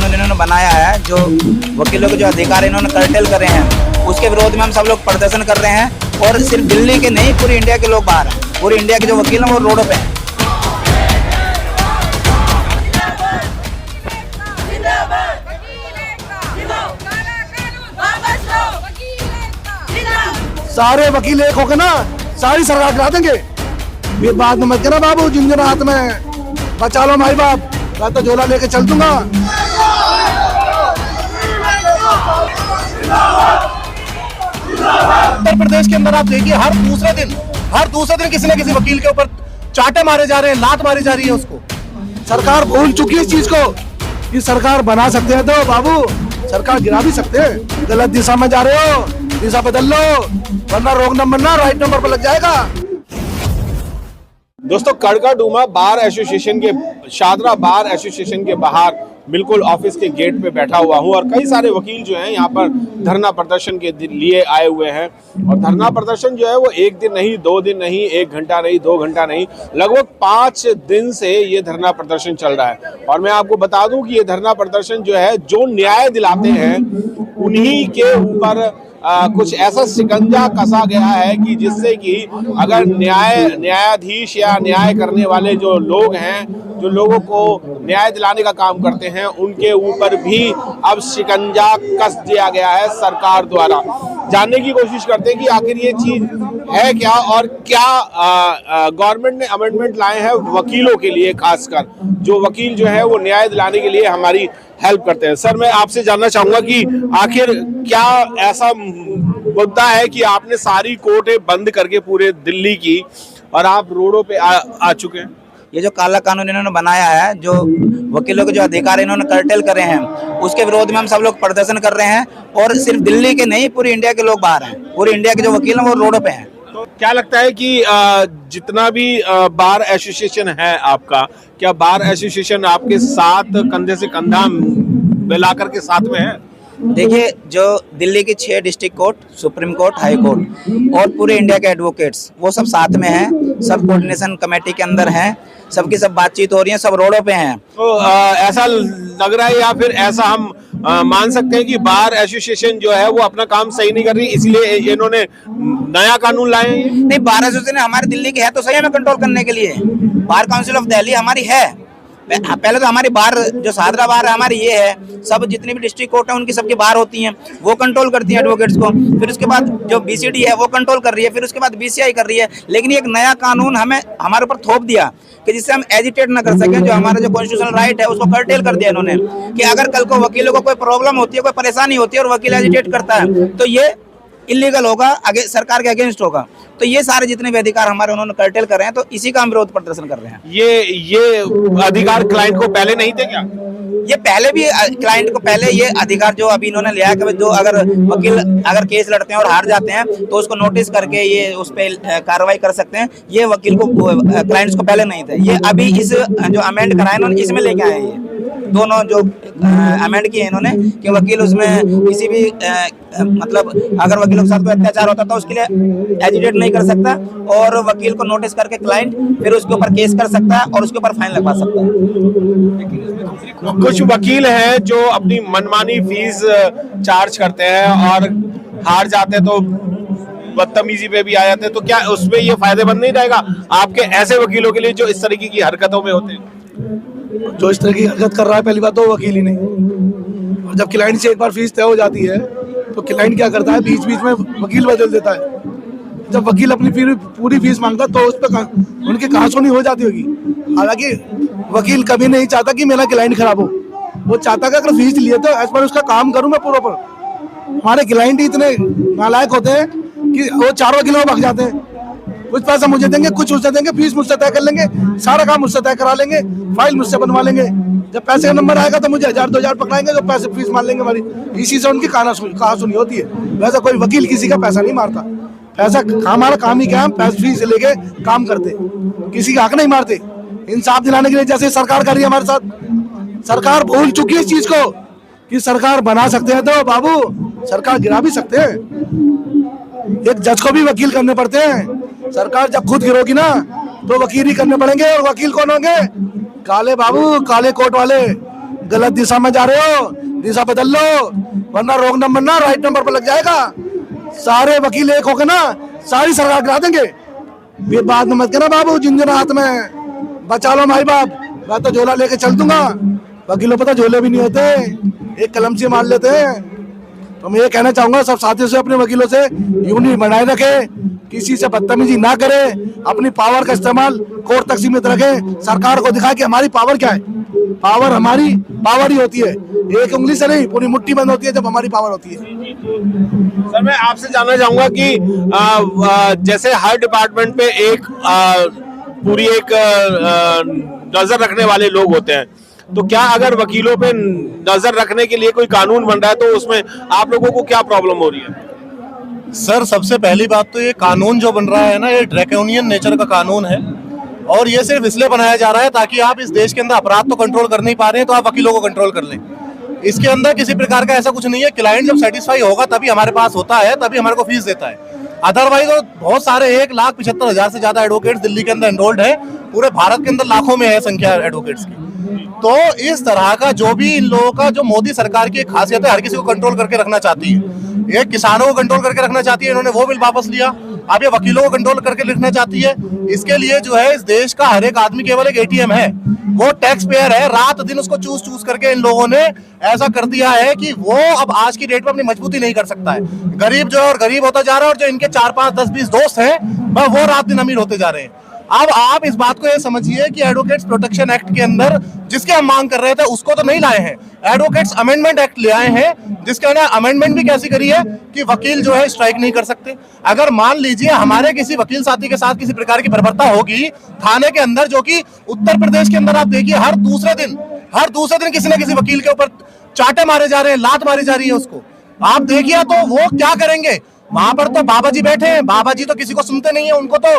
कानून इन्होंने बनाया है, जो वकीलों के जो अधिकार इन्होंने कर्टेल करे हैं, उसके विरोध में हम सब लोग प्रदर्शन कर रहे हैं। और सिर्फ दिल्ली के नहीं, पूरी इंडिया के लोग बाहर हैं। पूरी इंडिया के जो वकील हैं वो रोडों पे हैं। सारे वकील एक होकर ना सारी सरकार गिरा देंगे। ये बात मत करना बाबू, जिन दिन हाथ में बचा लो माई बाप, मैं तो झोला लेके चल दूंगा। उत्तर प्रदेश के अंदर आप देखिए, हर दूसरे दिन किसी न किसी वकील के ऊपर चाटे मारे जा रहे हैं, लात मारी जा रही है उसको। सरकार भूल चुकी है इस चीज को। ये सरकार बना सकते हैं तो बाबू सरकार गिरा भी सकते हैं। गलत दिशा में जा रहे हो, दिशा बदल लो, वरना रॉन्ग नंबर ना राइट नंबर पर लग जाएगा। दोस्तों, कड़काडूमा बार एसोसिएशन के, शादरा बार एसोसिएशन के बाहर बिल्कुल ऑफिस के गेट पे बैठा हुआ हूँ और कई सारे वकील जो हैं यहाँ पर धरना प्रदर्शन के लिए आए हुए हैं। और धरना प्रदर्शन जो है वो एक दिन नहीं, 2 दिन नहीं, 1 घंटा नहीं, 2 घंटा नहीं, लगभग 5 दिन से ये धरना प्रदर्शन चल रहा है। और मैं आपको बता दूं कि ये धरना प्रदर्शन जो है, जो न्याय दिलाते हैं उन्हीं के ऊपर कुछ ऐसा शिकंजा कसा गया है कि जिससे कि अगर न्यायाधीश या न्याय करने वाले जो लोग हैं, जो लोगों को न्याय दिलाने का काम करते हैं, उनके ऊपर भी अब शिकंजा कस दिया गया है सरकार द्वारा। जानने की कोशिश करते हैं कि आखिर ये चीज है क्या और क्या गवर्नमेंट ने अमेंडमेंट लाए हैं वकीलों के लिए, खासकर जो वकील जो है वो न्याय दिलाने के लिए हमारी हेल्प करते हैं। सर, मैं आपसे जानना चाहूंगा कि आखिर क्या ऐसा मुद्दा है कि आपने सारी कोर्टें बंद करके पूरे दिल्ली की और आप रोडों पे आ चुके हैं? ये जो काला कानून इन्होंने बनाया है, जो वकीलों के जो अधिकार इन्होंने कर्टेल करे हैं, उसके विरोध में हम सब लोग प्रदर्शन कर रहे हैं। और सिर्फ दिल्ली के नहीं, पूरी इंडिया के लोग बाहर हैं। पूरी इंडिया के जो वकील हैं वो रोडों पे हैं। तो क्या लगता है कि जितना भी बार एसोसिएशन है आपका, क्या बार एसोसिएशन आपके साथ कंधे से कंधा मिलाकर के साथ में है? देखिए, जो दिल्ली की 6 district court, supreme court, high court और पूरे इंडिया के एडवोकेट्स, वो सब साथ में हैं, सब कोऑर्डिनेशन कमेटी के अंदर हैं, सबकी सब बातचीत हो रही है, सब रोडों पे हैं। तो ऐसा लग रहा है या फिर ऐसा हम मान सकते हैं कि बार एसोसिएशन जो है वो अपना काम सही नहीं कर रही, इसलिए इन्होंने नया कानून लाए हैं? नहीं, बार एसोसिएशन हमारी दिल्ली की है तो सही, हमें कंट्रोल करने के लिए। बार काउंसिल ऑफ दिल्ली हमारी है। पहले तो हमारी बार जो शादरा बार है हमारी, ये है, सब जितनी भी डिस्ट्रिक्ट कोर्ट है उनकी सबकी बार होती हैं, वो कंट्रोल करती हैं एडवोकेट्स को। फिर उसके बाद जो बीसीडी है वो कंट्रोल कर रही है, फिर उसके बाद बीसीआई कर रही है। लेकिन एक नया कानून हमें हमारे ऊपर थोप दिया कि जिससे हम एजिटेट ना कर सकें, जो हमारा जो कॉन्स्टिट्यूशनल राइट है उसको कर्टेल कर दिया इन्होंने। कि अगर कल को वकीलों को कोई प्रॉब्लम होती है, कोई परेशानी होती है और वकील एजिटेट करता है, तो ये इलीगल होगा, आगे सरकार के अगेंस्ट होगा। तो ये सारे जितने भी अधिकार हमारे उन्होंने कर्टेल कर रहे हैं, तो इसी का हम विरोध प्रदर्शन कर रहे हैं। ये अधिकार क्लाइंट को पहले नहीं थे क्या? ये पहले भी क्लाइंट को पहले ये अधिकार जो अभी इन्होंने लिया है कि जो अगर वकील अगर केस लड़ते हैं और हार जाते हैं तो उसको नोटिस करके ये उस पर कार्रवाई कर सकते हैं। ये वकील को, क्लाइंट्स को पहले नहीं थे। ये अभी इस जो अमेंड कराए इन्होंने, इसमें लेके आए हैं। ये दोनों जो अमेंड किए इन्होंने कि वकील उसमें किसी भी मतलब अगर वकीलों के साथ कोई अत्याचार होता तो उसके लिए एजिटेट नहीं कर सकता, और वकील को नोटिस करके क्लाइंट फिर उसके ऊपर केस कर सकता है और उसके ऊपर फाइन लगवा सकता है। कुछ वकील हैं जो अपनी मनमानी फीस चार्ज करते हैं और हार जाते हैं तो बदतमीजी पे भी आ जाते हैं, तो क्या उसमें ये फायदेमंद नहीं रहेगा आपके ऐसे वकीलों के लिए जो इस तरीके की हरकतों में होते हैं? जो इस तरह की हरकत कर रहा है, पहली बात तो वकील ही नहीं। और जब क्लाइंट से एक बार फीस तय हो जाती है तो क्लाइंट क्या करता है, बीच बीच में वकील बदल देता है। जब वकील अपनी पूरी फीस मांगता तो उस पर उनकी कहासुनी हो जाती होगी। हालांकि वकील कभी नहीं चाहता कि मेरा क्लाइंट खराब हो, वो चाहता कि अगर फीस लिए तो एज पर उसका काम करूं मैं पूरा पर। हमारे क्लाइंट ही इतने नालायक होते हैं कि वो 4 वकीलों में भाग जाते हैं। कुछ पैसा मुझे देंगे, कुछ उसे देंगे, फीस मुझसे तय कर लेंगे, सारा काम मुझसे तय करा लेंगे, फाइल मुझसे बनवा लेंगे। जब पैसे का नंबर आएगा तो मुझे 1000-2000 पकड़ाएंगे, जो पैसे फीस मान लेंगे हमारी। इसी से उनकी कहासुनी होती है। वैसा कोई वकील किसी का पैसा नहीं मारता। पैसा हमारा काम ही क्या है, हम पैसे फीस से लेके काम करते, किसी का हक नहीं मारते। इंसाफ दिलाने के लिए जैसे सरकार कर रही है हमारे साथ, सरकार भूल चुकी है इस चीज को कि सरकार बना सकते हैं तो बाबू सरकार गिरा भी सकते हैं। एक जज को भी वकील करने पड़ते हैं। सरकार जब खुद गिरोगी ना तो वकील ही करने पड़ेंगे। और वकील कौन होंगे? काले बाबू, काले कोट वाले, गलत दिशा में जा रहे हो, दिशा बदल लो, वरना रॉन्ग नंबर ना राइट नंबर पर लग जाएगा। सारे वकील एक होकर ना सारी सरकार गिरा देंगे। ये बात मत करना बाबू, जिन हाथ में बचा लो माई बाप, मैं तो झोला लेके चल दूंगा। वकीलों पता झोले भी नहीं होते, एक कलम से मार लेते हैं। तो मैं ये कहना चाहूंगा सब साथियों से, अपने वकीलों से यूनिटी बनाए रखे, किसी से बदतमीजी ना करे, अपनी पावर का इस्तेमाल कोर्ट तक सीमित रखे, सरकार को दिखाए कि हमारी पावर क्या है। पावर हमारी पावर ही होती है, एक उंगली से नहीं, पूरी मुट्ठी बंद होती है जब हमारी पावर होती है। सर मैं आपसे जानना चाहूंगा कि जैसे हर डिपार्टमेंट पे एक पूरी एक नजर रखने वाले लोग होते हैं, तो क्या अगर वकीलों पे नजर रखने के लिए कोई कानून बन रहा है तो उसमें आप लोगों को क्या प्रॉब्लम हो रही है? सर सबसे पहली बात तो ये कानून जो बन रहा है ना, ये ड्रैकोनियन नेचर का कानून है और ये सिर्फ इसलिए बनाया जा रहा है ताकि आप इस देश के अंदर अपराध तो कंट्रोल कर नहीं पा रहे हैं तो आप वकीलों को कंट्रोल कर लें। इसके अंदर किसी प्रकार का ऐसा कुछ नहीं है। क्लाइंट जब सेटिस्फाई होगा तभी हमारे पास होता है, तभी हमारे को फीस देता है। अदरवाइज तो बहुत सारे 1,75,000 से ज्यादा एडवोकेट्स दिल्ली के अंदर एनरोल्ड है, पूरे भारत के अंदर लाखों में है संख्या एडवोकेट्स की। तो इस तरह का जो भी इन लोगों का जो मोदी सरकार की खासियत है, हर किसी को कंट्रोल करके रखना चाहती है। एक किसानों को कंट्रोल करके रखना चाहती है, इन्होंने वो बिल वापस लिया। अब ये वकीलों को कंट्रोल करके रखना चाहती है। इसके लिए जो है इस देश का हर एक आदमी केवल एक एटीएम है, वो टैक्स पेयर है। रात दिन उसको चूस करके इन लोगों ने ऐसा कर दिया है कि वो अब आज की डेट में अपनी मजबूती नहीं कर सकता है। गरीब जो है और गरीब होता जा रहा है, और जो इनके 4, 5, 10, 20 दोस्त हैं वो रात दिन अमीर होते जा रहे हैं। अब आप इस बात को ये समझिए कि एडवोकेट्स प्रोटेक्शन एक्ट के अंदर जिसके हम मांग कर रहे थे उसको तो नहीं लाए हैं, एडवोकेट्स अमेंडमेंट एक्ट ले आए हैं, जिसके अंदर अमेंडमेंट भी कैसी करी है कि वकील जो है स्ट्राइक नहीं कर सकते। अगर मान लीजिए हमारे किसी वकील साथी के साथ किसी प्रकार की बर्बरता होगी थाने के अंदर, जो कि उत्तर प्रदेश के अंदर आप देखिए हर दूसरे दिन किसी न किसी वकील के ऊपर चाटे मारे जा रहे हैं, लात मारी जा रही है उसको, आप देखिए तो वो क्या करेंगे। वहां पर तो बाबा जी बैठे हैं, बाबा जी तो किसी को सुनते नहीं है, उनको तो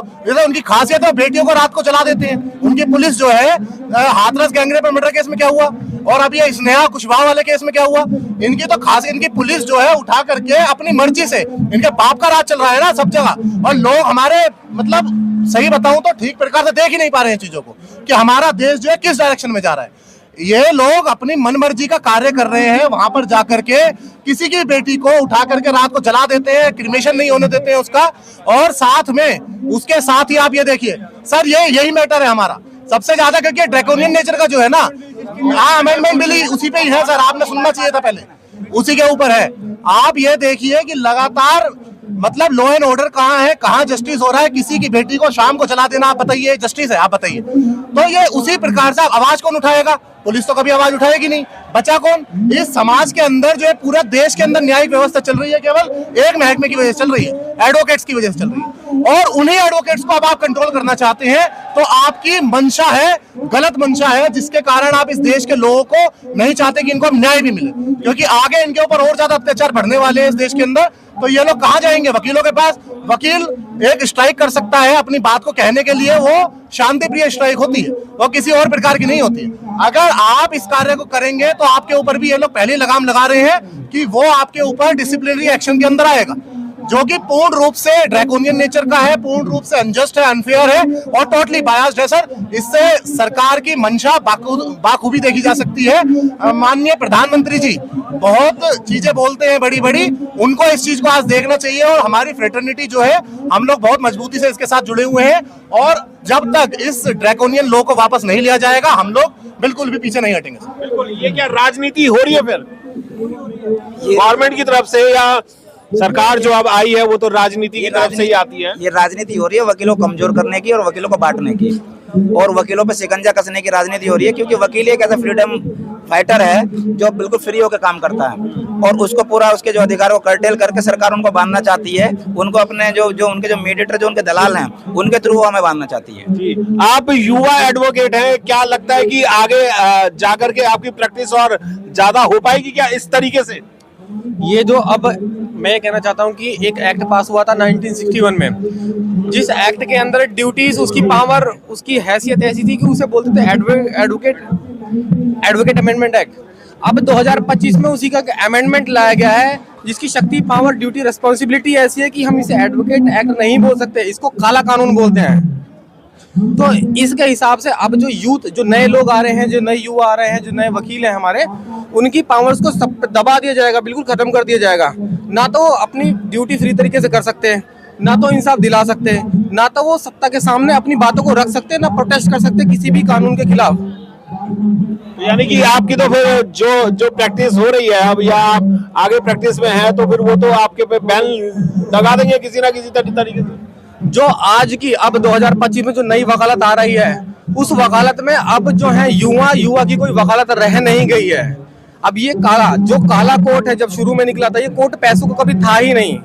उनकी खासियत है बेटियों को रात को जला देते हैं। उनकी पुलिस जो है हाथरस गैंगरेप मर्डर केस में क्या हुआ, और अभी ये स्नेहा कुशवाहा वाले केस में क्या हुआ, इनकी तो खास इनकी पुलिस जो है उठा करके अपनी मर्जी से, इनके बाप का राज चल रहा है ना सब जगह, और लोग हमारे मतलब सही बताऊं तो ठीक प्रकार से देख ही नहीं पा रहे हैं चीजों को कि हमारा देश जो है किस डायरेक्शन में जा रहा है। ये लोग अपनी मनमर्जी का कार्य कर रहे हैं, वहां पर जाकर के किसी की बेटी को उठा करके रात को जला देते हैं, क्रिमेशन नहीं होने देते हैं उसका, और साथ में उसके साथ ही आप ये देखिए सर, यही मैटर है हमारा सबसे ज्यादा, क्योंकि ड्रैकोनियन नेचर का जो है ना अमेंडमेंट बिल उसी पे ही है सर, आपने सुनना चाहिए था पहले, उसी के ऊपर है। आप ये देखिए कि लगातार मतलब लॉ एंड ऑर्डर कहाँ है, कहाँ जस्टिस हो रहा है। किसी की बेटी को शाम को जला देना, आप बताइए जस्टिस है? आप बताइए। तो ये उसी प्रकार से आवाज कौन उठाएगा? पुलिस तो कभी आवाज उठाएगी नहीं, बचा कौन? इस समाज के अंदर जो है पूरा देश के अंदर न्यायिक व्यवस्था चल रही है केवल एक महकमे की वजह से चल रही है, एडवोकेट्स की वजह से चल रही है, और उन्हीं एडवोकेट्स को अब आप कंट्रोल करना चाहते हैं। तो आपकी मंशा है, गलत मंशा है, जिसके कारण आप इस देश के लोगों को नहीं चाहते कि इनको न्याय भी मिले, क्योंकि आगे इनके ऊपर और ज्यादा अत्याचार बढ़ने वाले हैं इस देश के अंदर। तो ये लोग कहाँ जाएंगे? वकीलों के पास। वकील एक स्ट्राइक कर सकता है अपनी बात को कहने के लिए, वो शांति प्रिय स्ट्राइक होती है, वो किसी और प्रकार की नहीं होती है। अगर आप इस कार्य को करेंगे तो आपके ऊपर भी ये लोग पहले लगाम लगा रहे हैं कि वो आपके ऊपर डिसिप्लिनरी एक्शन के अंदर आएगा, जो कि पूर्ण रूप से ड्रैकोनियन नेचर का है, पूर्ण रूप से अनजस्ट है, अनफेयर है और टोटली बायस्ड है सर। इससे सरकार की मंशा बाखूबी देखी जा सकती है। माननीय प्रधानमंत्री जी बहुत चीजें बोलते हैं बड़ी बड़ी, उनको इस चीज को आज देखना चाहिए, और हमारी फ्रेटर्निटी जो है हम लोग बहुत मजबूती से इसके साथ जुड़े हुए हैं, और जब तक इस ड्रैकोनियन लॉ को वापस नहीं लिया जाएगा हम लोग बिल्कुल भी पीछे नहीं हटेंगे। बिल्कुल। ये क्या राजनीति हो रही है फिर गवर्नमेंट की तरफ से, या सरकार जो अब आई है वो तो राजनीति की तरफ से ही आती है? ये राजनीति हो रही है वकीलों को कमजोर करने की और वकीलों को बांटने की, और वकीलों पे शिकंजा कसने की राजनीति हो रही है, क्योंकि वकील एक ऐसा फ्रीडम फाइटर है जो बिल्कुल फ्री होकर काम करता है, और उसको पूरा उसके जो अधिकारों को कर्टेल करके सरकार उनको बांधना चाहती है, उनको अपने जो उनके जो मीडिएटर जो उनके दलाल हैं उनके थ्रू वो हमें बांधना चाहती है। जी, आप युवा एडवोकेट हैं, क्या लगता है कि आगे जाकर के आपकी प्रैक्टिस और ज्यादा हो पाएगी क्या इस तरीके से? ये जो अब मैं कहना चाहता हूँ कि एक एक्ट पास हुआ था 1961 में, जिस एक्ट के अंदर ड्यूटीज, उसकी पावर, उसकी हैसियत ऐसी थी कि उसे बोलते थे एडवोकेट अमेंडमेंट एक्ट। अब 2025 में उसी का अमेंडमेंट लाया गया है, जिसकी शक्ति, पावर, ड्यूटी, रिस्पॉन्सिबिलिटी ऐसी है कि हम इसे एडवोकेट एक्ट नहीं बोल सकते, इसको काला कानून बोलते हैं। तो इसके हिसाब से अब जो यूथ, जो नए लोग आ रहे हैं, जो नए युवा आ रहे हैं, जो नए वकील हैं हमारे, उनकी पावर्स को सब दबा दिया जाएगा, बिल्कुल खत्म कर दिया जाएगा। ना तो वो अपनी ड्यूटी फ्री तरीके से कर सकते हैं, ना तो इंसाफ दिला सकते हैं, ना तो वो सत्ता के सामने अपनी बातों को रख सकते हैं, ना प्रोटेस्ट कर सकते किसी भी कानून के खिलाफ। यानी कि आपकी तो फिर जो प्रैक्टिस हो रही है अब, या आप आगे प्रैक्टिस में है, तो फिर वो तो आपके पे बैन लगा देंगे किसी ना किसी तरीके से। जो आज की अब 2025 में जो नई वकालत आ रही है, उस वकालत में अब जो है युवा की कोई वकालत रह नहीं गई है। अब ये जो काला कोर्ट है, जब शुरू में निकला था, ये कोर्ट पैसों को कभी था ही नहीं।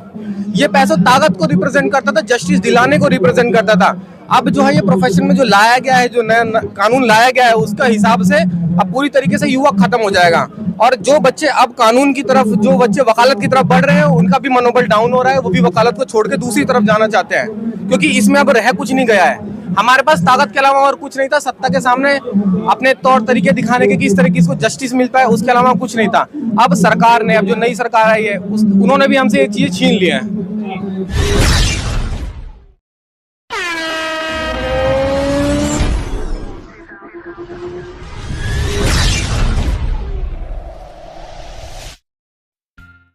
ये पैसों ताकत को रिप्रेजेंट करता था, जस्टिस दिलाने को रिप्रेजेंट करता था। अब जो है ये प्रोफेशन में जो लाया गया है, जो नया कानून लाया गया है, उसका हिसाब से अब पूरी तरीके से युवा खत्म हो जाएगा। और जो बच्चे अब कानून की तरफ, जो बच्चे वकालत की तरफ बढ़ रहे हैं, उनका भी मनोबल डाउन हो रहा है, वो भी वकालत को छोड़ के दूसरी तरफ जाना चाहते हैं, क्योंकि इसमें अब रह कुछ नहीं गया है। हमारे पास ताकत के अलावा और कुछ नहीं था, सत्ता के सामने अपने तौर तरीके दिखाने के, किस तरह की इसको जस्टिस मिल पाए, उसके अलावा कुछ नहीं था। अब सरकार ने, अब जो नई सरकार आई है, उन्होंने भी हमसे ये चीजें छीन लिया है।